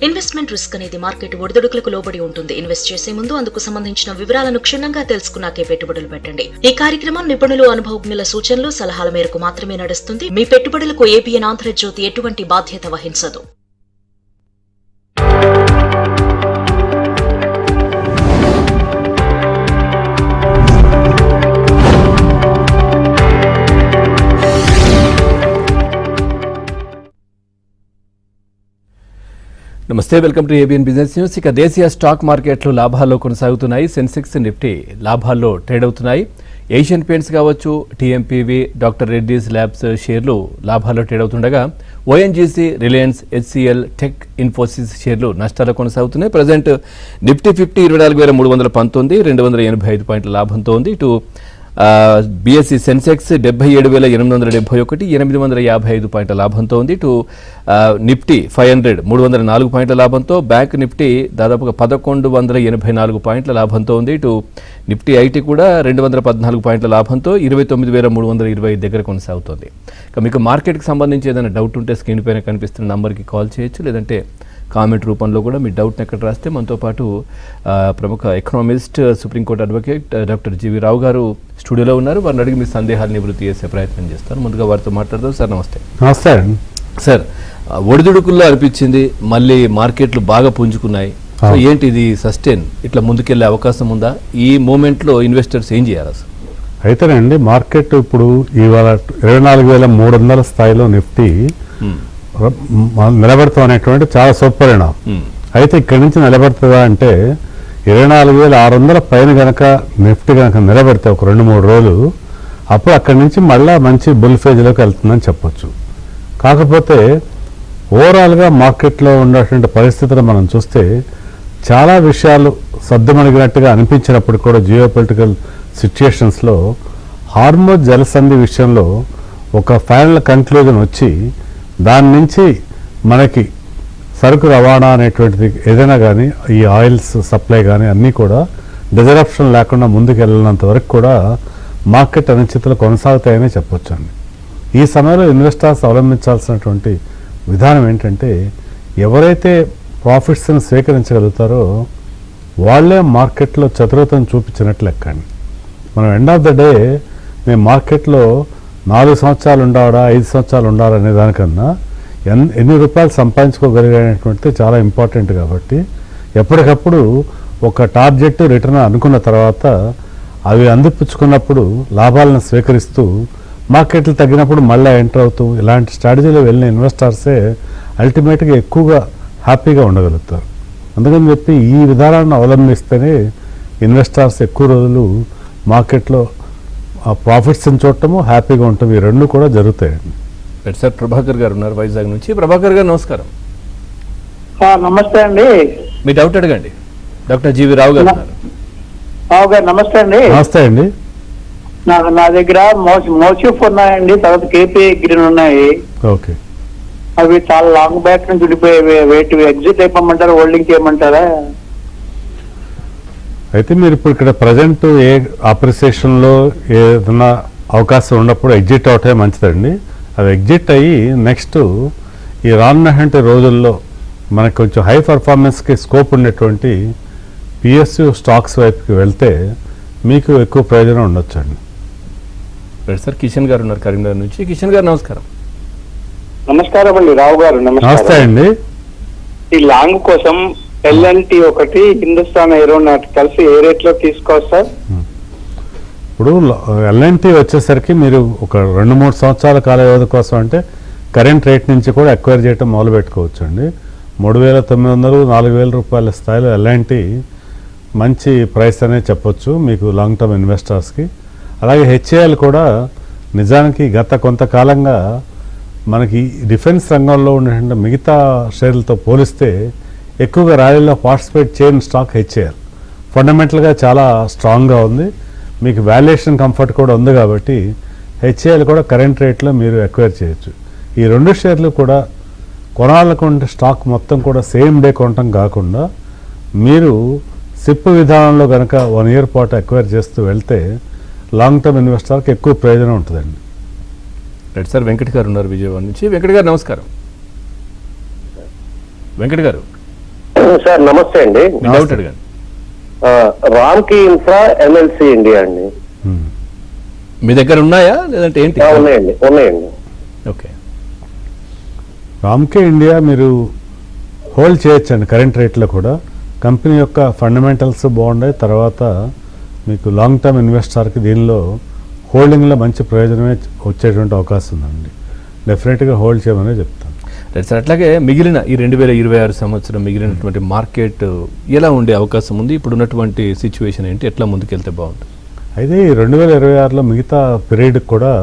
Investment risk అనేది market ఒడిదుడుకులకు లోబడి ఉంటుంది. ఇన్వెస్ట్ చేసే ముందు అందుకు సంబంధించిన వివరాలను క్షుణ్ణంగా తెలుసుకున్నాకే పెట్టుబడులు పెట్టండి. ఈ కార్యక్రమం నిపుణులు, అనుభవజ్ఞుల సూచనలు, సలహాల మేరకు మాత్రమే నడుస్తుంది. మీ పెట్టుబడులకు ఏబిఎన్ ఆంధ్రజ్యోతి ఎటువంటి బాధ్యత వహించదు. నమస్తే, welcome to ABN business news. ఇక దేశీయ స్టాక్ మార్కెట్లు లాభాల్లో కొనసాగుతున్నాయి. సెన్సెక్స్, నిఫ్టీ లాభాల్లో ట్రేడ్ అవుతున్నాయి. ఏషియన్ పెయింట్స్ కావచ్చు, టీఎంపీవీ, డాక్టర్ రెడ్డీస్ ల్యాబ్స్ షేర్లు లాభాల్లో ట్రేడ్ అవుతుండగా ONGC, Reliance, HCL, tech, Infosys షేర్లు నష్టాలు కొనసాగుతున్నాయి. ప్రజెంట్ నిఫ్టీ 50 24,319, 285 పాయింట్ల లాభంతో ఉంది. ఇటు బీఎస్సీ సెన్సెక్స్ 77,871, 855 పాయింట్ల లాభంతో ఉంది. ఇటు నిఫ్టీ 500 304 పాయింట్ల లాభంతో, బ్యాంక్ నిఫ్టీ దాదాపుగా 1184 పాయింట్ల లాభంతో ఉంది. ఇటు నిఫ్టీ ఐటీ కూడా 214 పాయింట్ల లాభంతో 29,325 దగ్గర కొనసాగుతోంది. ఇక మీకు మార్కెట్కి సంబంధించి ఏదైనా డౌట్ ఉంటే స్క్రీన్ పైన కనిపిస్తున్న నంబర్కి కాల్ చేయొచ్చు, లేదంటే కామెంట్ రూపంలో కూడా మీ డౌట్ని ఎక్కడ రాస్తే మనతో పాటు ప్రముఖ ఎకనామిస్ట్, సుప్రీంకోర్టు అడ్వకేట్ డాక్టర్ జీవి రావు గారు స్టూడియోలో ఉన్నారు. వారిని అడిగి మీ సందేహాలు నివృత్తి చేసే ప్రయత్నం చేస్తారు. ముందుగా వారితో మాట్లాడదాం. సార్ నమస్తే. నమస్తే సార్, ఒడిదుడుకుల్లో అనిపించింది, మళ్ళీ మార్కెట్లు బాగా పుంజుకున్నాయి. సో ఏంటి ఇది సస్టైన్ ఇట్లా ముందుకెళ్లే అవకాశం ఉందా? ఈ మూమెంట్లో ఇన్వెస్టర్స్ ఏం చేయాలి అసలు? అయితేనండి, మార్కెట్ ఇప్పుడు ఇవాళ 24,300 స్థాయిలో నిఫ్టీ నిలబడతాం అనేటువంటి చాలా సుపరిణామం. అయితే ఇక్కడి నుంచి నిలబడుతుందా అంటే 24,600 పైన కనుక నిఫ్టీ కనుక నిలబడితే ఒక 2-3 రోజులు, అప్పుడు అక్కడి నుంచి మళ్ళీ మంచి బుల్ ఫేజ్లోకి వెళ్తుందని చెప్పొచ్చు. కాకపోతే ఓవరాల్గా మార్కెట్లో ఉన్నటువంటి పరిస్థితులు మనం చూస్తే చాలా విషయాలు సర్దుమణిగినట్టుగా అనిపించినప్పుడు కూడా జియో పొలిటికల్ సిచ్యుయేషన్స్లో హార్మోజ్ జలసంధి విషయంలో ఒక ఫైనల్ కంక్లూజన్ వచ్చి దాని నుంచి మనకి సరుకు రవాణా అనేటువంటిది ఏదైనా కానీ, ఈ ఆయిల్స్ సప్లై కానీ అన్నీ కూడా డిజరప్షన్ లేకుండా ముందుకు వెళ్ళినంత వరకు కూడా మార్కెట్ అనిశ్చితులు కొనసాగుతాయని చెప్పొచ్చండి. ఈ సమయంలో ఇన్వెస్టర్స్ అవలంబించాల్సినటువంటి విధానం ఏంటంటే, ఎవరైతే ప్రాఫిట్స్ని స్వీకరించగలుగుతారో వాళ్ళే మార్కెట్లో చతురతను చూపించినట్లు లెక్కండి. మనం ఎండ్ ఆఫ్ ద డే మేము మార్కెట్లో 4 సంవత్సరాలు ఉండాలా, 5 సంవత్సరాలు ఉండాలనే దానికన్నా ఎన్ని రూపాయలు సంపాదించుకోగలిగేటువంటిది చాలా ఇంపార్టెంట్. కాబట్టి ఎప్పటికప్పుడు ఒక టార్గెట్ రిటర్న్ అనుకున్న తర్వాత అవి అందిపుచ్చుకున్నప్పుడు లాభాలను స్వీకరిస్తూ మార్కెట్లు తగ్గినప్పుడు మళ్ళీ ఎంటర్ అవుతూ ఇలాంటి స్ట్రాటజీలో వెళ్ళిన ఇన్వెస్టర్సే అల్టిమేట్గా ఎక్కువగా హ్యాపీగా ఉండగలుగుతారు. అందుకని చెప్పి ఈ విధానాన్ని అవలంబిస్తేనే ఇన్వెస్టర్స్ ఎక్కువ రోజులు మార్కెట్లో ప్రాఫిట్స్ని చూడటము, హ్యాపీగా ఉండటం, ఈ రెండు కూడా జరుగుతాయండి. సార్, ప్రభాకర్ గారు ఉన్నారు వైజాగ్ నుంచి. ప్రభాకర్ గారు నమస్కారం. నమస్తే అండి. మీ డౌట్ అడగండి. డాక్టర్ జీవి రావు గారు ఉన్నారు. రావు గారు నమస్తే అండి. నమస్తే అండి. నా దగ్గర మోసిఫ్ ఉన్నాయండి, తర్వాత కేపీ గ్రీన్ ఉన్నాయి. ఓకే. అవి చాలా లాంగ్ బ్యాక్ నుంచి విడిపోయేవి. వేటి ఎగ్జిట్ అయిపోమంటారా, హోల్డింగ్ చేయమంటారా? అయితే మీరు ఇప్పుడు ఇక్కడ ప్రజెంట్ ఏ అప్రిసియేషన్లో ఏదైనా అవకాశం ఉన్నప్పుడు ఎగ్జిట్ అవటమే మంచిదండి. అది ఎగ్జిట్ అయ్యి నెక్స్ట్ ఈ రానున్నటువంటి రోజుల్లో మనకు కొంచెం హై పర్ఫార్మెన్స్కి స్కోప్ ఉండేటువంటి పిఎస్యు స్టాక్స్ వైపుకి వెళ్తే మీకు ఎక్కువ ప్రయోజనం ఉండొచ్చండి. సార్, కిషన్ గారు ఉన్నారు కరీంనగర్ నుంచి. కిషన్ గారు నమస్కారం. నమస్కారం అండి. రావు గారు నమస్తే అండి. ఈ లాంగ్ కోసం ఎల్ఎన్టీ ఒకటి, హిందుస్థాన్ ఏరోనాటికల్స్ కలిసి ఏ రేట్లో తీసుకోవచ్చు సార్? ఇప్పుడు ఎల్ఎన్టీ వచ్చేసరికి మీరు ఒక 2-3 సంవత్సరాల కాల వ్యవధి కోసం అంటే కరెంట్ రేట్ నుంచి కూడా ఎక్వైర్ చేయడం మొదలు పెట్టుకోవచ్చు అండి. 3,900, 4,000 రూపాయల స్థాయిలో ఎల్ఎన్టీ మంచి ప్రైస్ అనే చెప్పొచ్చు మీకు లాంగ్ టర్మ్ ఇన్వెస్టర్స్కి. అలాగే హెచ్ఏఎల్ కూడా నిజానికి గత కొంతకాలంగా మనకి డిఫెన్స్ రంగంలో ఉన్నటువంటి మిగతా షేర్లతో పోలిస్తే ఎక్కువగా ర్యాలీలో పార్టిసిపేట్ చేయని స్టాక్ హెచ్ఏఎల్. ఫండమెంటల్గా చాలా స్ట్రాంగ్గా ఉంది, మీకు వాల్యుయేషన్ కంఫర్ట్ కూడా ఉంది. కాబట్టి హెచ్ఏఎల్ కూడా కరెంట్ రేట్లో మీరు ఎక్వైర్ చేయొచ్చు. ఈ 2 షేర్లు కూడా కొనాలనుకుంటే స్టాక్ మొత్తం కూడా సేమ్ డే కొనటం కాకుండా మీరు సిప్ విధానంలో కనుక 1 ఇయర్ పాటు ఎక్వైర్ చేస్తూ వెళ్తే లాంగ్ టర్మ్ ఇన్వెస్టర్కి ఎక్కువ ప్రయోజనం ఉంటుందండి. రైట్ సార్, వెంకట్ గారు ఉన్నారు విజయవాడ నుంచి. వెంకట్ గారు నమస్కారం. వెంకట్ గారు సార్ నమస్తే అండి. మీ డౌట్ అడగండి. రామ్కి ఇన్ఫ్రా ఎమ్ఎల్సి ఇండియా అండి. మీ దగ్గర ఉన్నాయా లేదంటే ఏంటి? ఉన్నాయండి. ఓకే, రామ్కే ఇండియా మీరు హోల్డ్ చేయొచ్చండి. కరెంట్ రేట్లో కూడా కంపెనీ యొక్క ఫండమెంటల్స్ బాగున్నాయి. తర్వాత మీకు లాంగ్ టర్మ్ ఇన్వెస్టర్కి దీనిలో హోల్డింగ్లో మంచి ప్రయోజనమే వచ్చేటువంటి అవకాశం ఉందండి. డెఫినెట్గా హోల్డ్ చేయమని చెప్తాను. రైట్ సార్, అట్లాగే మిగిలిన ఈ 2026 సంవత్సరం మిగిలినటువంటి మార్కెట్ ఎలా ఉండే అవకాశం ఉంది? ఇప్పుడు ఉన్నటువంటి సిచ్యువేషన్ ఏంటి? ఎట్లా ముందుకెళ్తే బాగుంటుంది? అయితే ఈ 2026లో మిగతా పీరియడ్ కూడా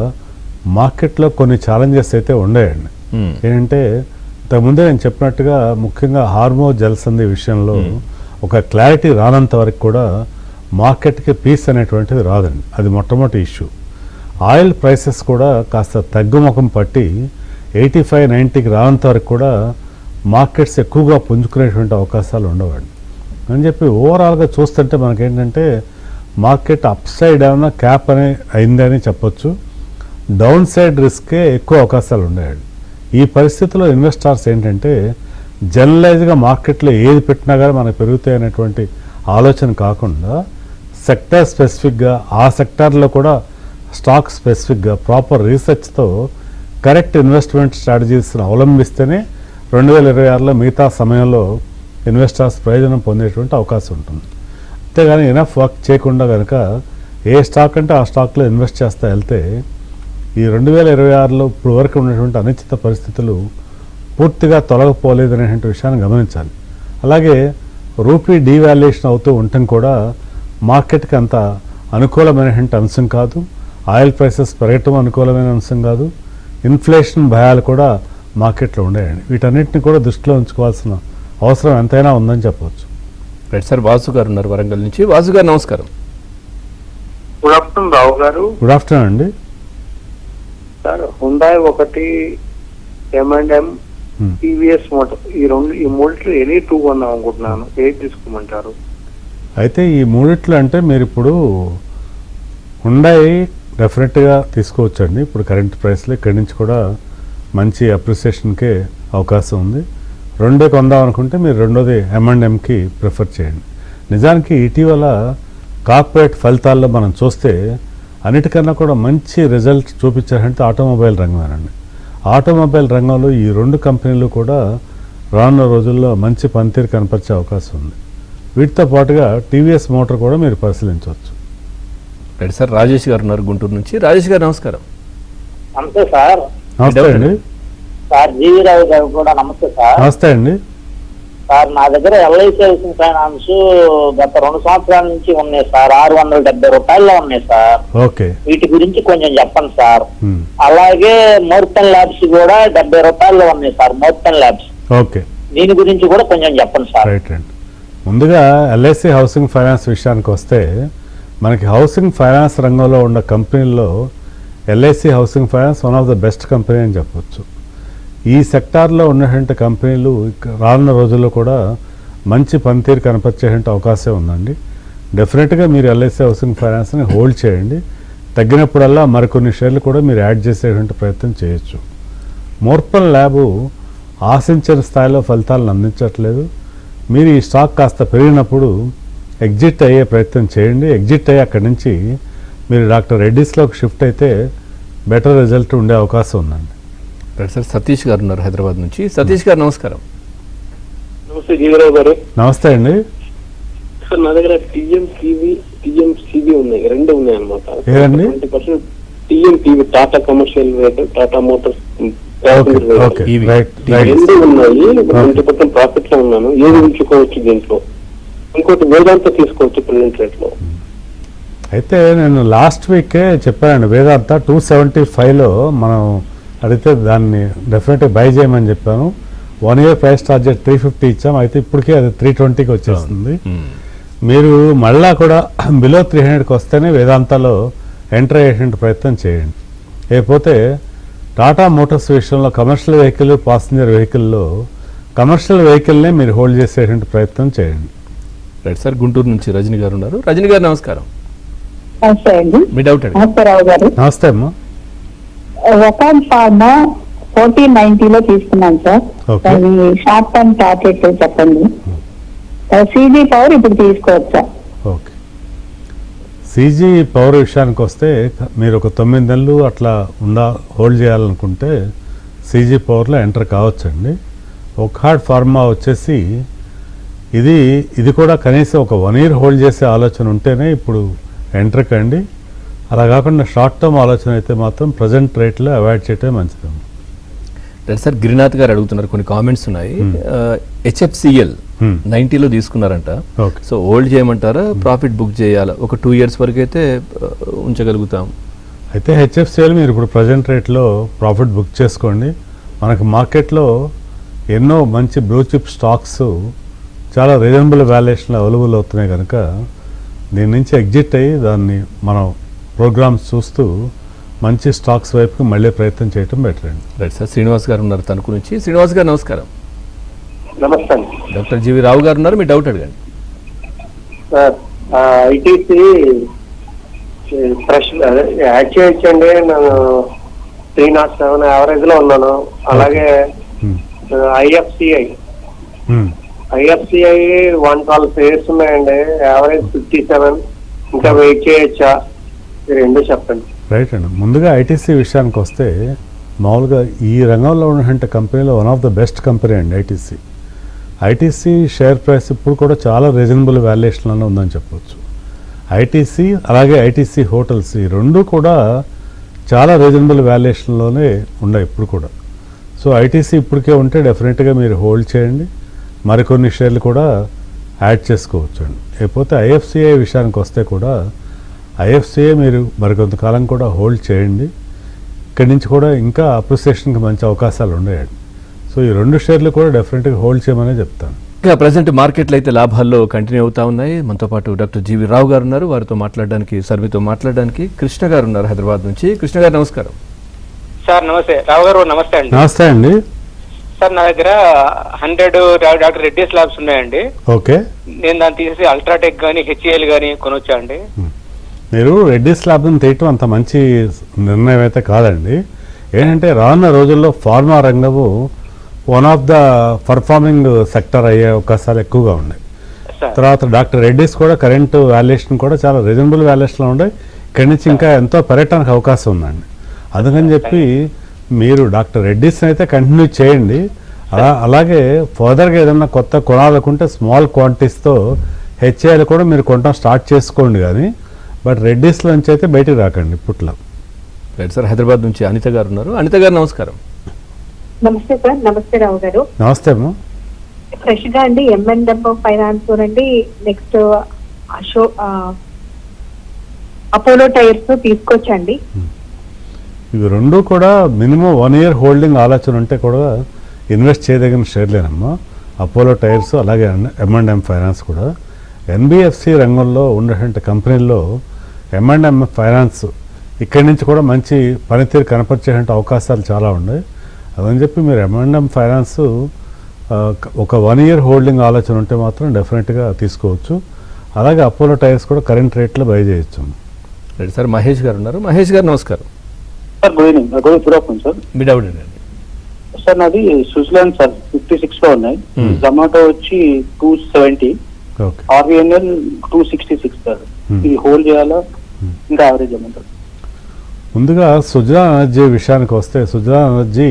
మార్కెట్లో కొన్ని ఛాలెంజెస్ అయితే ఉన్నాయండి. ఏంటంటే ఇంతకుముందే నేను చెప్పినట్టుగా ముఖ్యంగా హార్మో జలసంధి విషయంలో ఒక క్లారిటీ రానంత వరకు కూడా మార్కెట్కి పీస్ అనేటువంటిది రాదండి. అది మొట్టమొదటి ఇష్యూ. ఆయిల్ ప్రైసెస్ కూడా కాస్త తగ్గుముఖం పట్టి 85-90కి రానంత వరకు కూడా మార్కెట్స్ ఎక్కువగా పుంజుకునేటువంటి అవకాశాలు ఉండవండి అని చెప్పి ఓవరాల్గా చూస్తుంటే మనకేంటంటే మార్కెట్ అప్ సైడ్ ఏమైనా క్యాప్ అయిందని చెప్పొచ్చు. డౌన్ సైడ్ రిస్కే ఎక్కువ అవకాశాలు ఉన్నాయండి. ఈ పరిస్థితిలో ఇన్వెస్టర్స్ ఏంటంటే జనరలైజ్గా మార్కెట్లో ఏది పెట్టినా కానీ మనకు పెరుగుతాయి అనేటువంటి ఆలోచన కాకుండా సెక్టర్ స్పెసిఫిక్గా ఆ సెక్టార్లో కూడా స్టాక్ స్పెసిఫిక్గా ప్రాపర్ రీసెర్చ్తో కరెక్ట్ ఇన్వెస్ట్మెంట్ స్ట్రాటజీస్ని అవలంబిస్తేనే 2026లో మిగతా సమయంలో ఇన్వెస్టర్స్ ప్రయోజనం పొందేటువంటి అవకాశం ఉంటుంది. అంతేగాని ఎనఫ్ వర్క్ చేయకుండా కనుక ఏ స్టాక్ అంటే ఆ స్టాక్లో ఇన్వెస్ట్ చేస్తా వెళ్తే ఈ 2026లో ఇప్పుడు వరకు ఉన్నటువంటి అనిశ్చిత పరిస్థితులు పూర్తిగా తొలగిపోలేదనేటువంటి విషయాన్ని గమనించాలి. అలాగే రూపీ డీవాల్యుయేషన్ అవుతూ ఉండటం కూడా మార్కెట్కి అంత అనుకూలమైనటువంటి అంశం కాదు. ఆయిల్ ప్రైసెస్ పెరగటం అనుకూలమైన అంశం కాదు. ఇన్ఫ్లేషన్ భయాలు కూడా మార్కెట్లో ఉండేయండి. వీటన్నిటిని కూడా దృష్టిలో ఉంచుకోవాల్సిన అవసరం ఎంతైనా ఉందని చెప్పవచ్చు. రైట్ సార్, వాసు గారు ఉన్నారు వరంగల్ నుంచి. వాసు గారు నమస్కారం. గుడ్ ఆఫ్టర్నూన్ రావు గారు. గుడ్ ఆఫ్టర్నూన్ అండి. సార్ హుండాయ్ ఒకటి, M&M, టీవీఎస్ మోటార్ ఈ మూడిట్లో ఎనీ 2 కొందాం అనుకుంటున్నాను. ఏది తీసుకోమంటారు? అయితే ఈ మూడిట్లో అంటే మీరు ఇప్పుడు హుండాయ్ డెఫినెట్గా తీసుకోవచ్చండి. ఇప్పుడు కరెంట్ ప్రైస్లో ఇక్కడి నుంచి కూడా మంచి అప్రిసియేషన్కే అవకాశం ఉంది. రెండే కొందాం అనుకుంటే మీరు రెండోది M&Mకి ప్రిఫర్ చేయండి. నిజానికి ఇటీవల కార్పొరేట్ ఫలితాల్లో మనం చూస్తే అన్నిటికన్నా కూడా మంచి రిజల్ట్ చూపించారంటే ఆటోమొబైల్ రంగమేనండి. ఆటోమొబైల్ రంగంలో ఈ 2 కంపెనీలు కూడా రానున్న రోజుల్లో మంచి పనితీరు కనపరిచే అవకాశం ఉంది. వీటితో పాటుగా టీవీఎస్ మోటార్ కూడా మీరు పరిశీలించవచ్చు. రైట్ సార్, రాజేష్ గారు ఉన్నారు గుంటూరు నుంచి. రాజేష్ గారు నమస్కారం. నమస్తే సార్. నమస్తే అండి. సార్ జీవి రావు గారు కూడా నమస్తే సార్. నమస్తే అండి. సార్ నా దగ్గర ఎల్ఐసి హౌసింగ్ ఫైనాన్స్ గత 2 సంవత్సరాల నుంచి ఉన్నాయి సార్. 670 రూపాయల్లో ఉన్నాయి సార్. ఓకే, వీటి గురించి కొంచెం చెప్పండి సార్. అలాగే మోర్టన్ ల్యాబ్స్ కూడా 70 రూపాయల్లో ఉన్నాయి సార్. మోర్టన్ ల్యాబ్స్, ఓకే, దీని గురించి కూడా కొంచెం చెప్పండి సార్. రైట్ అండి. ముందుగా ఎల్ఐసి హౌసింగ్ ఫైనాన్స్ విషయానికి వస్తే మనకి హౌసింగ్ ఫైనాన్స్ రంగంలో ఉన్న కంపెనీల్లో LIC housing finance one of the best company అని చెప్పవచ్చు. ఈ సెక్టార్లో ఉన్నటువంటి కంపెనీలు రానున్న రోజుల్లో కూడా మంచి పనితీరు కనపరిచేటువంటి అవకాశం ఉందండి. డెఫినెట్గా మీరు ఎల్ఐసి హౌసింగ్ ఫైనాన్స్ని హోల్డ్ చేయండి. తగ్గినప్పుడల్లా మరికొన్ని షేర్లు కూడా మీరు యాడ్ చేసేటువంటి ప్రయత్నం చేయొచ్చు. మోర్పల్ ల్యాబు ఆశించిన స్థాయిలో ఫలితాలను అందించట్లేదు. మీరు ఈ స్టాక్ కాస్త పెరిగినప్పుడు ఎగ్జిట్ అయ్యే ప్రయత్నం చేయండి. ఎగ్జిట్ అయ్యి అక్కడి నుంచి మీరు డాక్టర్ రెడ్డీస్లోకి షిఫ్ట్ అయితే బెటర్ రిజల్ట్ ఉండే అవకాశం ఉందండి. రైట్ సార్, సతీష్ గారు ఉన్నారు హైదరాబాద్ నుంచి. సతీష్ గారు నమస్కారం. నమస్తే జీవరావు గారు. నమస్తే అండి. సార్ నా దగ్గర టీఎంసీబీ ఉన్నాయి, 2 ఉన్నాయి అనమాట. ఏదండి? 20% TMTV, Tata commercial vehicle, Tata motors okay, right, 2 ఉన్నాయి. 20% ప్రాఫిట్ లో ఉన్నాను. ఏది ఉంచుకోవచ్చు దీంట్లో? ఇంకోటి వేదాంత తీసుకోవచ్చు ప్రెసెంట్ రేట్ లో. అయితే నేను లాస్ట్ వీకే చెప్పానండి, వేదాంత 275లో మనం అడిగితే దాన్ని డెఫినెట్గా బై చేయమని చెప్పాను. 1 year ప్రైస్ టార్గెట్ 350 ఇచ్చాం. అయితే ఇప్పటికే అది 320కి వచ్చేస్తుంది. మీరు మళ్ళా కూడా బిలో 300కి వస్తేనే వేదాంతలో ఎంటర్ అయ్యేటువంటి ప్రయత్నం చేయండి. లేకపోతే టాటా మోటార్స్ విషయంలో కమర్షియల్ వెహికల్, పాసింజర్ వెహికల్లో కమర్షియల్ వెహికల్నే మీరు హోల్డ్ చేసేటువంటి ప్రయత్నం చేయండి. రైట్ సార్, గుంటూరు నుంచి రజనీ గారు ఉన్నారు. రజనీ గారు నమస్కారం. నమస్తే అండి. మీ డౌట్ అండి. నమస్తే రావు గారు. నమస్తే అమ్మా. వకాన్ ఫార్మా 1490లో తీసుకున్నాను సార్. ఓకే. అది షార్ట్ టర్మ్ టార్గెట్ చెప్పండి. సీజీ పవర్ ఇప్పుడు తీసుకోవచ్చా? ఓకే. సీజీ పవర్ విషయానికి వస్తే మీరు ఒక 9 నెలలు అట్లా హోల్డ్ చేయాలనుకుంటే సీజీ పవర్లో ఎంటర్ కావచ్చండి. ఒక్హార్డ్ ఫార్మా వచ్చేసి ఇది కూడా కనీసం ఒక 1 year హోల్డ్ చేసే ఆలోచన ఉంటేనే ఇప్పుడు ఎంటర్ కండి. అలా కాకుండా షార్ట్ టర్మ్ ఆలోచన అయితే మాత్రం ప్రజెంట్ రేట్లో అవాయిడ్ చేయటమే మంచిది. సార్ గిరినాథ్ గారు అడుగుతున్నారు, కొన్ని కామెంట్స్ ఉన్నాయి. HFCL 90లో తీసుకున్నారంట. ఓకే. సో హోల్డ్ చేయమంటారా, ప్రాఫిట్ బుక్ చేయాలా? ఒక 2 years వరకు అయితే ఉంచగలుగుతాం. అయితే హెచ్ఎఫ్సిఎల్ మీరు ఇప్పుడు ప్రజెంట్ రేట్లో ప్రాఫిట్ బుక్ చేసుకోండి. మనకు మార్కెట్లో ఎన్నో మంచి బ్లూ చిప్ స్టాక్స్ చాలా రీజనబుల్ వాల్యుయేషన్లో అవైలబుల్ అవుతున్నాయి కనుక దీని నుంచి ఎగ్జిట్ అయ్యి దాన్ని మనం ప్రోగ్రామ్స్ చూస్తూ మంచి స్టాక్స్ వైపు మళ్ళీ ప్రయత్నం చేయటం బెటర్ అండి. Right sir. శ్రీనివాస్ గారు ఉన్నారు తణుకు నుంచి. శ్రీనివాస్ గారు నమస్కారం. నమస్తే అండి డాక్టర్ జీవి రావు గారు ఉన్నారు, మీ డౌట్ అడగండి. సార్. ఐటీసీ ఫ్రెష్ యాడ్ చేయొచ్చండి. నేను 307 యావరేజ్ లో ఉన్నాను. అలాగే ఐఎఫ్సిఐ 112 షేర్స్ ఉన్నాయండి, యావరేజ్ 57. ఇంకా వెయిట్ చేయొచ్చా? ఈ రెండు చెప్పండి. రైట్ అండి. ముందుగా ఐటీసీ విషయానికి వస్తే మామూలుగా ఈ రంగంలో ఉన్నటువంటి కంపెనీలో one of the best company అండి ఐటీసీ. ఐటీసీ షేర్ ప్రైస్ ఇప్పుడు కూడా చాలా రీజనబుల్ వాల్యుయేషన్లోనే ఉందని చెప్పవచ్చు. ఐటీసీ అలాగే ఐటీసీ హోటల్స్ ఈ రెండు కూడా చాలా రీజనబుల్ వాల్యుయేషన్లోనే ఉన్నాయి ఇప్పుడు కూడా. సో ఐటీసీ ఇప్పటికే ఉంటే డెఫినెట్గా మీరు హోల్డ్ చేయండి, మరికొన్ని షేర్లు కూడా యాడ్ చేసుకోవచ్చు అండి. లేకపోతే ఐఎఫ్సిఐ విషయానికి వస్తే కూడా ఐఎఫ్సిఐ మీరు మరికొంతకాలం కూడా హోల్డ్ చేయండి. ఇక్కడి నుంచి కూడా ఇంకా అప్రిసియేషన్కి మంచి అవకాశాలు ఉన్నాయండి. సో ఈ రెండు షేర్లు కూడా డెఫినెట్గా హోల్డ్ చేయమనే చెప్తాను. ఇంకా ప్రజెంట్ మార్కెట్లు అయితే లాభాల్లో కంటిన్యూ అవుతా ఉన్నాయి. మనతో పాటు డాక్టర్ జీవి రావు గారు ఉన్నారు, వారితో మాట్లాడడానికి, సర్వీతో మాట్లాడడానికి కృష్ణ గారు ఉన్నారు హైదరాబాద్ నుంచి. కృష్ణ గారు నమస్కారం. సార్ నమస్తే. రావు గారు నమస్తే అండి. నమస్తే అండి. సార్ నా దగ్గర 100 డాక్టర్ రెడ్డిస్ ల్యాబ్స్ ఉన్నాయండి. ఓకే. నేను దాన్ని తీసేసి అల్ట్రాటెక్ కానీ హెచ్ఏఎల్ కానీ కొనొచ్చా అండి? మీరు రెడ్డిస్ ల్యాబ్ని తీయటం అంత మంచి నిర్ణయం అయితే కాదండి. ఏంటంటే రానున్న రోజుల్లో ఫార్మా రంగము one of the performing sector అయ్యే అవకాశాలు ఎక్కువగా ఉన్నాయి. తర్వాత డాక్టర్ రెడ్డిస్ కూడా కరెంట్ వాల్యుయేషన్ కూడా చాలా రీజనబుల్ వాల్యుయేషన్లో ఉన్నాయి. ఇక్కడి నుంచి ఇంకా ఎంతో పెరగటానికి అవకాశం ఉందండి. అందుకని చెప్పి మీరు డాక్టర్ రెడ్డిస్ని అయితే కంటిన్యూ చేయండి. అలాగే ఫర్దర్గా ఏదైనా కొత్త కొనాలనుకుంటే స్మాల్ క్వాంటిటీస్తో హెచ్ఏఎల్ కూడా మీరు కొనడం స్టార్ట్ చేసుకోండి, కానీ బట్ రెడ్డిస్లో నుంచి అయితే బయటికి రాకండి ఇప్పట్లో. Right sir. హైదరాబాద్ నుంచి అనిత గారు ఉన్నారు. అనిత గారు నమస్కారం. నమస్తే సార్. నమస్తే రావు గారు. నమస్తే అమ్మా. ఫ్రెష్ గా అండి M&M ఫైనాన్స్ అండి, నెక్స్ట్ అపోలో టైర్స్ తీసుకొచ్చండి. ఇవి రెండు కూడా మినిమం 1 year హోల్డింగ్ ఆలోచన ఉంటే కూడా ఇన్వెస్ట్ చేయదగిన షేర్లేనమ్మా. అపోలో టైర్స్ అలాగే M&M ఫైనాన్స్ కూడా. ఎన్బిఎఫ్సి రంగంలో ఉన్నటువంటి కంపెనీల్లో M&M ఫైనాన్స్ ఇక్కడి నుంచి కూడా మంచి పనితీరు కనపరిచేటువంటి అవకాశాలు చాలా ఉన్నాయి. అదని చెప్పి మీరు M&M ఫైనాన్స్ ఒక 1 year హోల్డింగ్ ఆలోచన ఉంటే మాత్రం డెఫినెట్గా తీసుకోవచ్చు. అలాగే అపోలో టైర్స్ కూడా కరెంట్ రేట్లో బై చేయొచ్చు. Right sir. మహేష్ గారు ఉన్నారు. మహేష్ గారు నమస్కారం. Sir good evening. Good afternoon sir. మీ డౌట్ అండి. సార్ నాది స్విట్జర్లాండ్ సార్ 56 లో ఉన్నాయి. జొమాటో వచ్చి 270, ఓకే. ఆర్వీఎన్ఎల్ 266 సార్. ఇది హోల్డ్ చేయాలా ఇంకా యావరేజ్ ఏమంటారు? ముందుగా సుజలాన్ ఎనర్జీ విషయానికి వస్తే Suzlon energy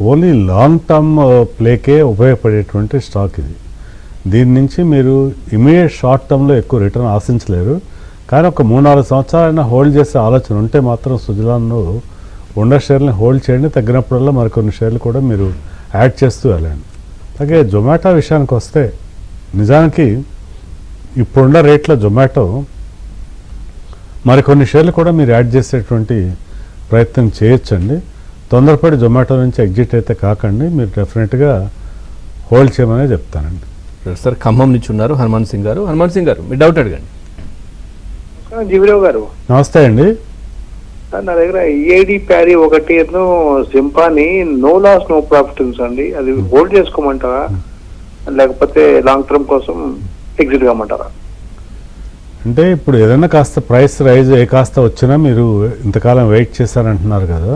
only long term ప్లేకే ఉపయోగపడేటువంటి స్టాక్ ఇది. దీని నుంచి మీరు ఇమీడియట్ షార్ట్ టర్మ్లో ఎక్కువ రిటర్న్ ఆశించలేరు, కానీ ఒక 3-4 సంవత్సరాలైనా హోల్డ్ చేసే ఆలోచన ఉంటే మాత్రం సుజలాన్లో ఉన్న షేర్ని హోల్డ్ చేయండి. తగ్గినప్పుడల్లా మరికొన్ని షేర్లు కూడా మీరు యాడ్ చేస్తూ వెళ్ళండి. అలాగే జొమాటో విషయానికి వస్తే నిజానికి ఇప్పుడున్న రేట్ల జొమాటో మరికొన్ని షేర్లు కూడా మీరు యాడ్ చేసేటువంటి ప్రయత్నం చేయొచ్చండి. తొందరపడి జొమాటో నుంచి ఎగ్జిట్ అయితే కాకండి, మీరు డెఫినెట్గా హోల్డ్ చేయమనే చెప్తానండి. సార్ ఖమ్మం నుంచి ఉన్నారు హనుమాన్ సింగ్ గారు. హనుమాన్ సింగ్ గారు మీ డౌట్ అడగండి. జీవిరావు గారు నమస్తే అండి. నా దగ్గర ఈఐడి ప్యారీ ఒకటి సింపాని నో లాస్ నో ప్రాఫిట్ ఉందండి. అది హోల్డ్ చేసుకోమంటారా లేకపోతే లాంగ్ టర్మ్ కోసం ఎగ్జిట్ కామంటారా? అంటే ఇప్పుడు ఏదైనా కాస్త ప్రైస్ రైజ్ కాస్త వచ్చినా మీరు ఇంతకాలం వెయిట్ చేశారంటున్నారు కదా,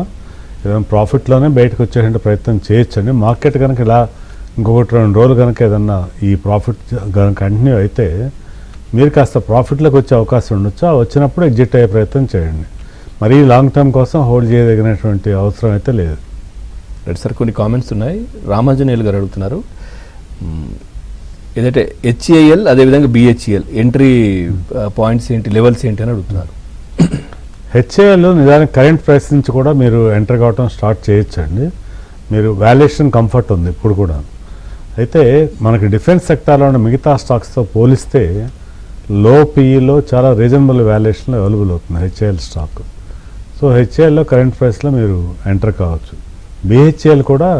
ఏదైనా ప్రాఫిట్లోనే బయటకు వచ్చేటువంటి ప్రయత్నం చేయొచ్చండి. మార్కెట్ కనుక ఇలా ఇంకొకటి 2 రోజులు కనుక ఏదన్నా ఈ ప్రాఫిట్ కనుక కంటిన్యూ అయితే మీరు కాస్త ప్రాఫిట్లోకి వచ్చే అవకాశం ఉండొచ్చు. ఆ వచ్చినప్పుడు ఎగ్జిట్ అయ్యే ప్రయత్నం చేయండి. మరీ లాంగ్ టర్మ్ కోసం హోల్డ్ చేయదగినటువంటి అవసరం అయితే లేదు. రైట్ సార్, కొన్ని కామెంట్స్ ఉన్నాయి. రామాంజనేయులు గారు అడుగుతున్నారు, ఏదంటే హెచ్ఏఎల్ అదేవిధంగా బిహెచ్ఈఎల్ ఎంట్రీ పాయింట్స్ ఏంటి, లెవెల్స్ ఏంటి అని అడుగుతున్నారు. హెచ్ఏఎల్ నిజానికి కరెంట్ ప్రైస్ నుంచి కూడా మీరు ఎంటర్ కావడం స్టార్ట్ చేయొచ్చండి. మీరు వాల్యుయేషన్ కంఫర్ట్ ఉంది ఇప్పుడు కూడా. అయితే మనకి డిఫెన్స్ సెక్టార్లో ఉన్న మిగతా స్టాక్స్తో పోలిస్తే లో పీఈలో చాలా రీజనబుల్ వాల్యుయేషన్లో అవైలబుల్ అవుతుంది హెచ్ఏఎల్ స్టాక్. సో హెచ్ఏఎల్లో కరెంట్ ప్రైస్లో మీరు ఎంటర్ కావచ్చు. బిహెచ్ఏఎల్ కూడా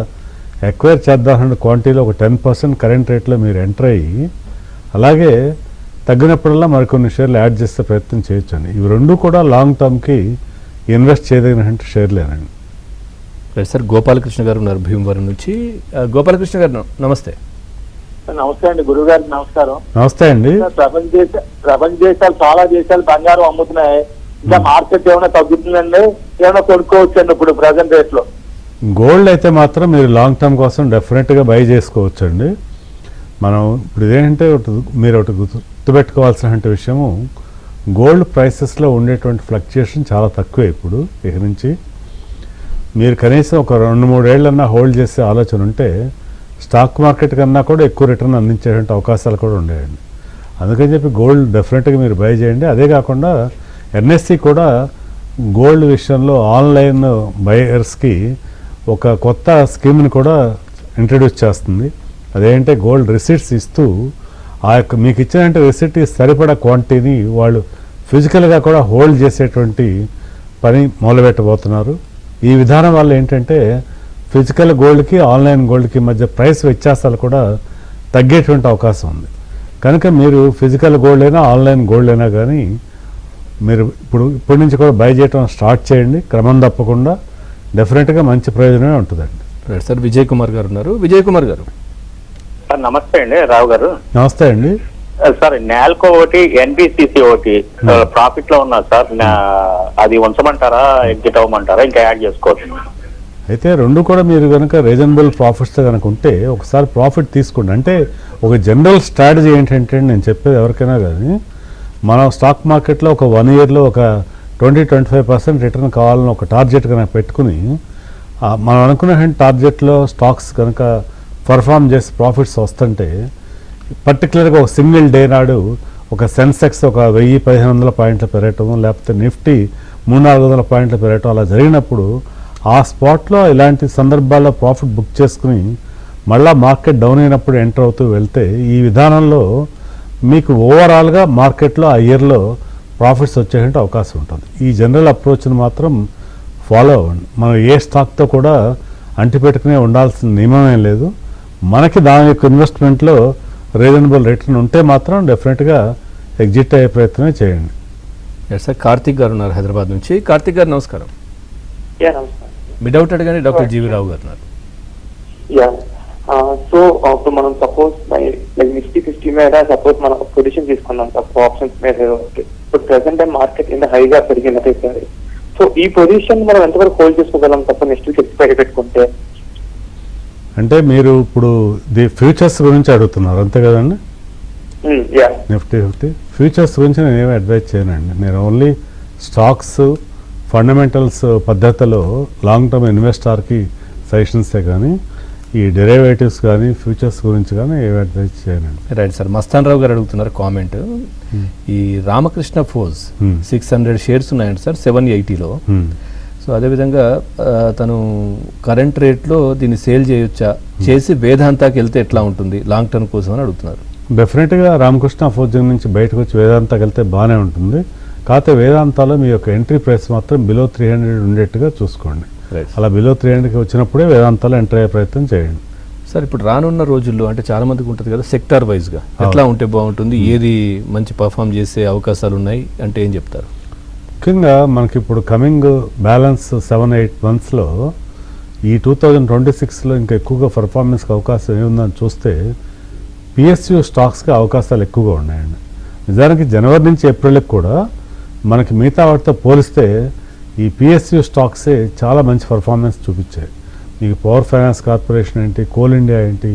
ఎక్వైర్ చేద్దామన్న క్వాంటిటీలో ఒక 10% కరెంట్ రేట్లో మీరు ఎంటర్ అయ్యి అలాగే తగ్గినప్పుడల్లా మరికొన్ని షేర్లు యాడ్ చేసే ప్రయత్నం చేయొచ్చండి. ఇవి రెండు కూడా లాంగ్ టర్మ్కి ఇన్వెస్ట్ చేయదగిన షేర్లేనండి. రైట్ సార్, గోపాలకృష్ణ గారు ఉన్నారు భీమవరం నుంచి. గోపాలకృష్ణ గారు నమస్తే. నమస్తే అండి, గురువు గారికి నమస్కారం. నమస్తే అండి. ప్రపంచ దేశాలు చాలా దేశాలు బంగారం అమ్ముతున్నాయి. ఇంకా మార్కెట్ ఏమైనా తగ్గుతుందండి? ఏమైనా కొనుక్కోవచ్చు అండి ఇప్పుడు ప్రజెంట్ రేట్ లో? గోల్డ్ అయితే మాత్రం మీరు లాంగ్ టర్మ్ కోసం డెఫినెట్గా బై చేసుకోవచ్చండి. మనం ఇప్పుడు ఇదేంటంటే మీరు ఒకటి గుర్తుపెట్టుకోవాల్సిన విషయము, గోల్డ్ ప్రైసెస్లో ఉండేటువంటి ఫ్లక్చుయేషన్ చాలా తక్కువే ఇప్పుడు. ఇక నుంచి మీరు కనీసం ఒక 2-3 ఏళ్ళన్నా హోల్డ్ చేసే ఆలోచన ఉంటే స్టాక్ మార్కెట్ కన్నా కూడా ఎక్కువ రిటర్న్ అందించేటువంటి అవకాశాలు కూడా ఉండేయండి. అందుకని చెప్పి గోల్డ్ డెఫినెట్గా మీరు బై చేయండి. అదే కాకుండా ఎన్ఎస్సి కూడా గోల్డ్ విషయంలో ఆన్లైన్ బయర్స్కి ఒక కొత్త స్కీమ్ని కూడా ఇంట్రడ్యూస్ చేస్తుంది. అదేంటే గోల్డ్ రిసిట్స్ ఇస్తూ ఆ యొక్క మీకు ఇచ్చినటువంటి రిసిట్ సరిపడా క్వాంటిటీని వాళ్ళు ఫిజికల్గా కూడా హోల్డ్ చేసేటువంటి పని మొదలుపెట్టబోతున్నారు. ఈ విధానం వల్ల ఏంటంటే ఫిజికల్ గోల్డ్కి ఆన్లైన్ గోల్డ్కి మధ్య ప్రైస్ వ్యత్యాసాలు కూడా తగ్గేటువంటి అవకాశం ఉంది. కనుక మీరు ఫిజికల్ గోల్డ్ అయినా ఆన్లైన్ గోల్డ్ అయినా కానీ మీరు ఇప్పటి నుంచి కూడా బై చేయడం స్టార్ట్ చేయండి. క్రమం తప్పకుండా డెఫినెట్గా మంచి ప్రయోజనమే ఉంటుందండి. రైట్ సార్, విజయ్ కుమార్ గారు ఉన్నారు. విజయ్ కుమార్ గారు. సార్ నమస్తే అండి, రావు గారు. నమస్తే అండి. సార్ నాల్కో ఒకటి, ఎన్బిసిసి ఒకటి ప్రాఫిట్ లో ఉన్నా సార్. అది ఉంచమంటారా, ఎగ్జిట్ అవ్వమంటారా, ఇంకా యాడ్ చేసుకోవచ్చు? అయితే రెండు కూడా మీరు కనుక రీజనబుల్ ప్రాఫిట్స్ కనుక ఉంటే ఒకసారి ప్రాఫిట్ తీసుకోండి. అంటే ఒక జనరల్ స్ట్రాటజీ ఏంటంటే నేను చెప్పేది ఎవరికైనా కానీ, మనం స్టాక్ మార్కెట్లో ఒక 1 ఇయర్లో ఒక 20-25% రిటర్న్ కావాలని ఒక టార్గెట్ కనుక పెట్టుకుని మనం అనుకున్న టార్గెట్లో స్టాక్స్ కనుక పర్ఫామ్ చేసి ప్రాఫిట్స్ వస్తుంటే పర్టికులర్గా ఒక సింగిల్ డే నాడు ఒక సెన్సెక్స్ ఒక 1000-1500 పాయింట్లు పెరగటం, లేకపోతే నిఫ్టీ 300-400 పాయింట్లు పెరగటం అలా జరిగినప్పుడు ఆ స్పాట్లో ఇలాంటి సందర్భాల్లో ప్రాఫిట్ బుక్ చేసుకుని మళ్ళీ మార్కెట్ డౌన్ అయినప్పుడు ఎంటర్ అవుతూ వెళ్తే ఈ విధానంలో మీకు ఓవరాల్గా మార్కెట్లో ఆ ఇయర్లో ప్రాఫిట్స్ వచ్చేటువంటి అవకాశం ఉంటుంది. ఈ జనరల్ అప్రోచ్ని మాత్రం ఫాలో అవ్వండి. మనం ఏ స్టాక్తో కూడా అంటిపెట్టుకునే ఉండాల్సిన నియమమేం లేదు. మనకి దాని యొక్క ఇన్వెస్ట్మెంట్లో రీజనబుల్ రిటర్న్ ఉంటే మాత్రం డెఫినెట్గా ఎగ్జిట్ అయ్యే ప్రయత్నమే చేయండి. సార్, కార్తిక్ గారు ఉన్నారు హైదరాబాద్ నుంచి. కార్తిక్ గారు నమస్కారం. మీ డౌట్ అడగండి, డాక్టర్ జీవి రావు గారు ఉన్నారు. సో ఇప్పుడు మనం సపోజ్ నిఫ్టీ 50 మీద సపోజ్ మనం పొజిషన్ తీసుకున్నాం సార్ ఆప్షన్స్ మీద. ఇప్పుడు ప్రెసెంట్ టైం మార్కెట్ ఇంత హైగా పెరిగినట్టు సార్. సో ఈ పొజిషన్ మనం ఎంతవరకు హోల్డ్ చేసుకోగలం తప్ప నెక్స్ట్ ఎక్స్పైరీ పెట్టుకుంటే? అంటే మీరు ఇప్పుడు ఫ్యూచర్స్ గురించి అడుగుతున్నారు అంతే కదండి? నిఫ్టీ 50 ఫ్యూచర్స్ గురించి నేను ఏమి అడ్వైజ్ చేయనండి. నేను ఓన్లీ స్టాక్స్ ఫండమెంటల్స్ పద్ధతిలో లాంగ్ టర్మ్ ఇన్వెస్టర్కి సజెషన్సే కానీ ఈ డెరివేటివ్స్ కానీ ఫ్యూచర్స్ గురించి కానీ ఏమి అడ్వైజ్ చేయనండి. రైట్ సార్, మస్తాన్ రావు గారు అడుగుతున్నారు కామెంట్. ఈ రామకృష్ణ ఫోజ్ 600 షేర్స్ ఉన్నాయండి సార్ 780లో. సో అదేవిధంగా తను కరెంట్ రేట్లో దీన్ని సేల్ చేయొచ్చా, చేసి వేదాంతాకి వెళ్తే ఎట్లా ఉంటుంది లాంగ్ టర్మ్ కోసం అని అడుగుతున్నారు. డెఫినెట్గా రామకృష్ణ ఫోజ్ నుంచి బయటకు వచ్చి వేదాంతాకి వెళ్తే బాగానే ఉంటుంది. కాకపోతే వేదాంతాలో మీ యొక్క ఎంట్రీ ప్రైస్ మాత్రం బిలో 300 ఉండేట్టుగా చూసుకోండి. అలా బిలో 300కి వచ్చినప్పుడే వేదాంతాలో ఎంటర్ అయ్యే ప్రయత్నం చేయండి. సార్, ఇప్పుడు రానున్న రోజుల్లో అంటే చాలా మందికి ఉంటుంది కదా సెక్టార్ వైజ్గా ఎట్లా ఉంటే బాగుంటుంది, ఏది మంచి పర్ఫామ్ చేసే అవకాశాలు ఉన్నాయి అంటే ఏం చెప్తారు? ముఖ్యంగా మనకి ఇప్పుడు కమింగ్ బ్యాలెన్స్ 7-8 మంత్స్లో ఈ 2026లో ఇంకా ఎక్కువగా పర్ఫార్మెన్స్కి అవకాశం ఏముందని చూస్తే పిఎస్యు స్టాక్స్కి అవకాశాలు ఎక్కువగా ఉన్నాయండి. నిజానికి జనవరి నుంచి ఏప్రిల్కి కూడా మనకి మిగతా వాటితో పోలిస్తే ఈ పిఎస్యు స్టాక్సే చాలా మంచి పర్ఫార్మెన్స్ చూపించాయి. మీకు పవర్ ఫైనాన్స్ కార్పొరేషన్ ఏంటి, కోల్ ఇండియా ఏంటి,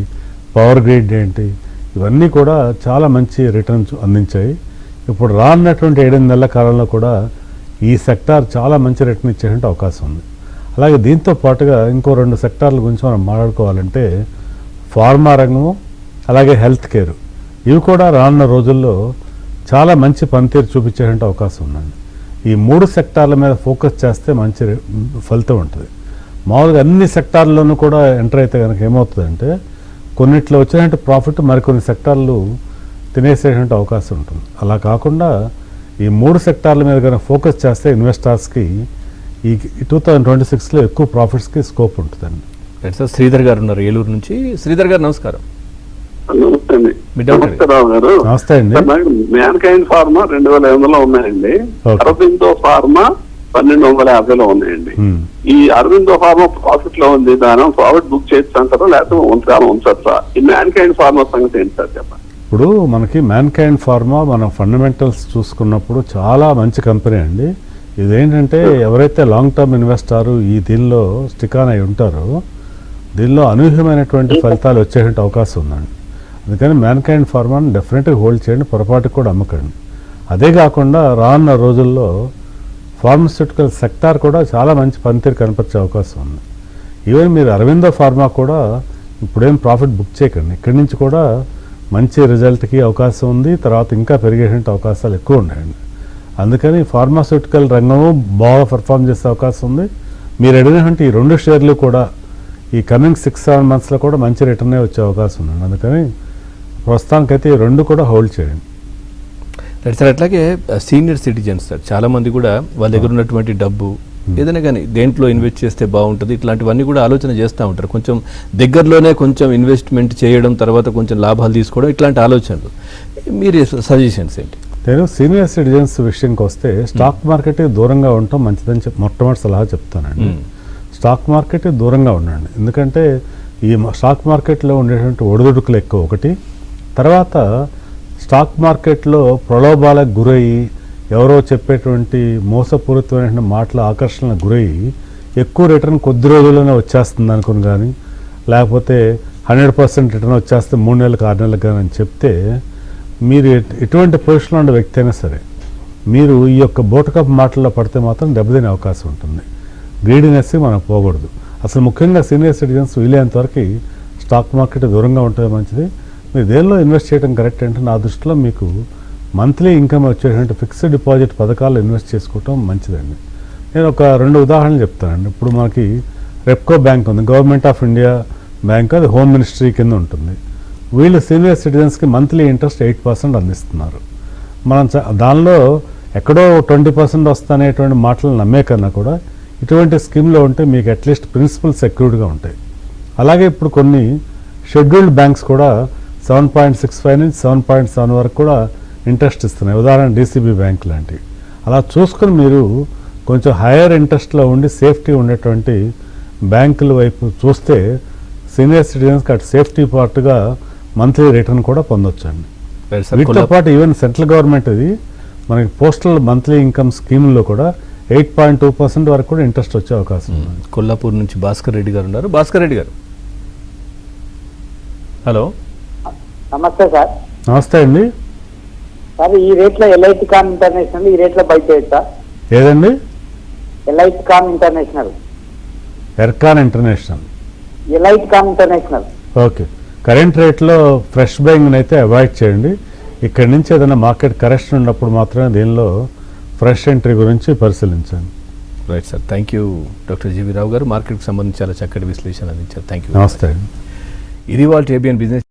పవర్ గ్రిడ్ ఏంటి, ఇవన్నీ కూడా చాలా మంచి రిటర్న్స్ అందించాయి. ఇప్పుడు రానున్నటువంటి 8 నెలల కాలంలో కూడా ఈ సెక్టార్ చాలా మంచి రిటర్న్ ఇచ్చేటువంటి అవకాశం ఉంది. అలాగే దీంతో పాటుగా ఇంకో 2 సెక్టార్ల గురించి మనం మాట్లాడుకోవాలంటే ఫార్మా రంగము, అలాగే హెల్త్ కేర్, ఇవి కూడా రానున్న రోజుల్లో చాలా మంచి పనితీరు చూపించేటువంటి అవకాశం ఉందండి. ఈ 3 సెక్టార్ల మీద ఫోకస్ చేస్తే మంచి ఫలితం ఉంటుంది. మామూలుగా అన్ని సెక్టార్లోనూ కూడా ఎంటర్ అయితే కనుక ఏమవుతుందంటే కొన్నిట్లో వచ్చినటువంటి ప్రాఫిట్ మరికొన్ని సెక్టార్లు తినేసేటువంటి అవకాశం ఉంటుంది. అలా కాకుండా ఈ 3 సెక్టార్ల మీద కనుక ఫోకస్ చేస్తే ఇన్వెస్టర్స్కి ఈ 2026లో ఎక్కువ ప్రాఫిట్స్కి స్కోప్ ఉంటుందండి. రైట్ సార్, శ్రీధర్ గారు ఉన్నారు ఏలూరు నుంచి. శ్రీధర్ గారు నమస్కారం. నమస్తే అండి. మీ డౌట్ నమస్తే రావు గారు. నమస్తే అండి. మ్యాన్కైండ్ ఫార్మా 2500లో ఉన్నాయండి. అరవిందో ఫార్మా 1250లో ఉన్నాయండి. ఈ అరవిందో ఫార్మా ప్రాఫిట్ లో ఉంది, దాని ప్రాఫిట్ బుక్ చేయొచ్చు అంటారా లేకపోతే ఉంచచ్చా? ఈ మ్యాన్కైండ్ ఫార్మా సంగతి ఏంటి సార్ చెప్పండి. ఇప్పుడు మనకి మ్యాన్కైండ్ ఫార్మా మన ఫండమెంటల్స్ చూసుకున్నప్పుడు చాలా మంచి కంపెనీ అండి. ఇదేంటంటే ఎవరైతే లాంగ్ టర్మ్ ఇన్వెస్టారు ఈ దీనిలో స్టిక్ ఆన్ అయి ఉంటారో దీనిలో అనూహ్యమైనటువంటి ఫలితాలు వచ్చేటువంటి అవకాశం ఉందండి. అందుకని మ్యాన్కైండ్ ఫార్మాని డెఫినెట్గా హోల్డ్ చేయండి, పొరపాటుకు కూడా అమ్మకండి. అదే కాకుండా రానున్న రోజుల్లో ఫార్మస్యూటికల్ సెక్టార్ కూడా చాలా మంచి పనితీరు కనపరిచే అవకాశం ఉంది. ఈవెన్ మీరు అరవిందో ఫార్మా కూడా ఇప్పుడేం ప్రాఫిట్ బుక్ చేయకండి, ఇక్కడి నుంచి కూడా మంచి రిజల్ట్కి అవకాశం ఉంది, తర్వాత ఇంకా పెరిగేటువంటి అవకాశాలు ఎక్కువ ఉన్నాయండి. అందుకని ఫార్మాస్యూటికల్ రంగము బాగా పర్ఫామ్ చేసే అవకాశం ఉంది. మీరు అడిగినటువంటి ఈ 2 షేర్లు కూడా ఈ కమింగ్ 6-7 మంత్స్లో కూడా మంచి రిటర్నే వచ్చే అవకాశం ఉందండి. అందుకని ప్రస్తుతానికైతే ఈ 2 కూడా హోల్డ్ చేయండి. రైట్ సార్, అట్లాగే సీనియర్ సిటిజన్స్ సార్ చాలామంది కూడా వాళ్ళ దగ్గర ఉన్నటువంటి డబ్బు ఏదైనా కానీ దేంట్లో ఇన్వెస్ట్ చేస్తే బాగుంటుంది ఇట్లాంటివన్నీ కూడా ఆలోచన చేస్తూ ఉంటారు. కొంచెం దగ్గరలోనే కొంచెం ఇన్వెస్ట్మెంట్ చేయడం, తర్వాత కొంచెం లాభాలు తీసుకోవడం, ఇట్లాంటి ఆలోచనలు. మీరు సజెషన్స్ ఏంటి? నేను సీనియర్ సిటిజన్స్ విషయంకి వస్తే స్టాక్ మార్కెట్ దూరంగా ఉండటం మంచిదని మొట్టమొదటి సలహా చెప్తానండి. స్టాక్ మార్కెట్ దూరంగా ఉండండి. ఎందుకంటే ఈ స్టాక్ మార్కెట్లో ఉండేటువంటి ఒడిదుడుకులు ఎక్కువ ఒకటి, తర్వాత స్టాక్ మార్కెట్లో ప్రలోభాలకు గురయ్యి ఎవరో చెప్పేటువంటి మోసపూరితమైన మాటల ఆకర్షణలకు గురయ్యి ఎక్కువ రిటర్న్ కొద్ది రోజుల్లోనే వచ్చేస్తుంది అనుకుని కానీ, లేకపోతే 100% రిటర్న్ వచ్చేస్తే 3 నెలలకు 6 నెలలకు కానీ అని చెప్తే మీరు ఎటువంటి పొజిషన్లో ఉన్న వ్యక్తి అయినా సరే మీరు ఈ యొక్క బోటకప్ మాటల్లో పడితే మాత్రం దెబ్బతినే అవకాశం ఉంటుంది. గ్రీడినెస్ మనం పోకూడదు. అసలు ముఖ్యంగా సీనియర్ సిటిజన్స్ వీలైనంత వరకు స్టాక్ మార్కెట్ దూరంగా ఉంటుంది మంచిది. మీరు దేనిలో ఇన్వెస్ట్ చేయడం కరెక్ట్ అంటే నా దృష్టిలో మీకు మంత్లీ ఇన్కమ్ వచ్చేటువంటి ఫిక్స్డ్ డిపాజిట్ పథకాల్లో ఇన్వెస్ట్ చేసుకోవటం మంచిదండి. నేను ఒక 2 ఉదాహరణలు చెప్తానండి. ఇప్పుడు మనకి రెప్కో బ్యాంక్ ఉంది, గవర్నమెంట్ ఆఫ్ ఇండియా బ్యాంక్, అది హోమ్ మినిస్ట్రీ కింద ఉంటుంది. వీళ్ళు సీనియర్ సిటిజన్స్కి మంత్లీ ఇంట్రెస్ట్ 8% అందిస్తున్నారు. మనం దానిలో ఎక్కడో 20% వస్తానేటువంటి మాటలు నమ్మే కన్నా కూడా ఇటువంటి స్కీమ్లో ఉంటే మీకు అట్లీస్ట్ ప్రిన్సిపల్ సెక్యూర్డ్గా ఉంటాయి. అలాగే ఇప్పుడు కొన్ని షెడ్యూల్డ్ బ్యాంక్స్ కూడా 7.65 నుంచి 7.7 వరకు కూడా ఇంట్రెస్ట్ ఇస్తున్నాయి. ఉదాహరణ డీసీబీ బ్యాంక్ లాంటివి. అలా చూసుకొని మీరు కొంచెం హైయర్ ఇంట్రెస్ట్లో ఉండి సేఫ్టీ ఉండేటువంటి బ్యాంకుల వైపు చూస్తే సీనియర్ సిటిజన్స్కి అటు సేఫ్టీ పార్ట్గా మంత్లీ రిటర్న్ కూడా పొందొచ్చండి. వీటితో పాటు ఈవెన్ సెంట్రల్ గవర్నమెంట్ ఇది మనకి పోస్టల్ మంత్లీ ఇన్కమ్ స్కీమ్లో కూడా 8.2% వరకు కూడా ఇంట్రెస్ట్ వచ్చే అవకాశం ఉంది. కొల్లాపూర్ నుంచి భాస్కర్ రెడ్డి గారు ఉన్నారు. భాస్కర్ రెడ్డి గారు, హలో. నమస్తే సార్. నమస్తే అండి. సార్ ఈ రేట్లో ఎల్ఐసి కాన్ ఇంటర్నేషనల్ ఈ రేట్లో బై చేయొచ్చా? ఏదండి? ఎల్ఐసి కాన్ ఇంటర్నేషనల్. ఎర్కాన్ ఇంటర్నేషనల్. ఎల్ఐసి కాన్ ఇంటర్నేషనల్. ఓకే. కరెంట్ రేట్లో ఫ్రెష్ బయింగ్ అయితే అవాయిడ్ చేయండి. ఇక్కడి నుంచి ఏదైనా మార్కెట్ కరెక్షన్ ఉన్నప్పుడు మాత్రమే దీనిలో ఫ్రెష్ ఎంట్రీ గురించి పరిశీలించండి. Right sir, thank you doctor GV Rao garu. మార్కెట్కి సంబంధించి చాలా చక్కటి విశ్లేషణ అందించారు. Thank you. నమస్తే అండి. ఇది వాళ్ళ ఏబిఎన్ బిజినెస్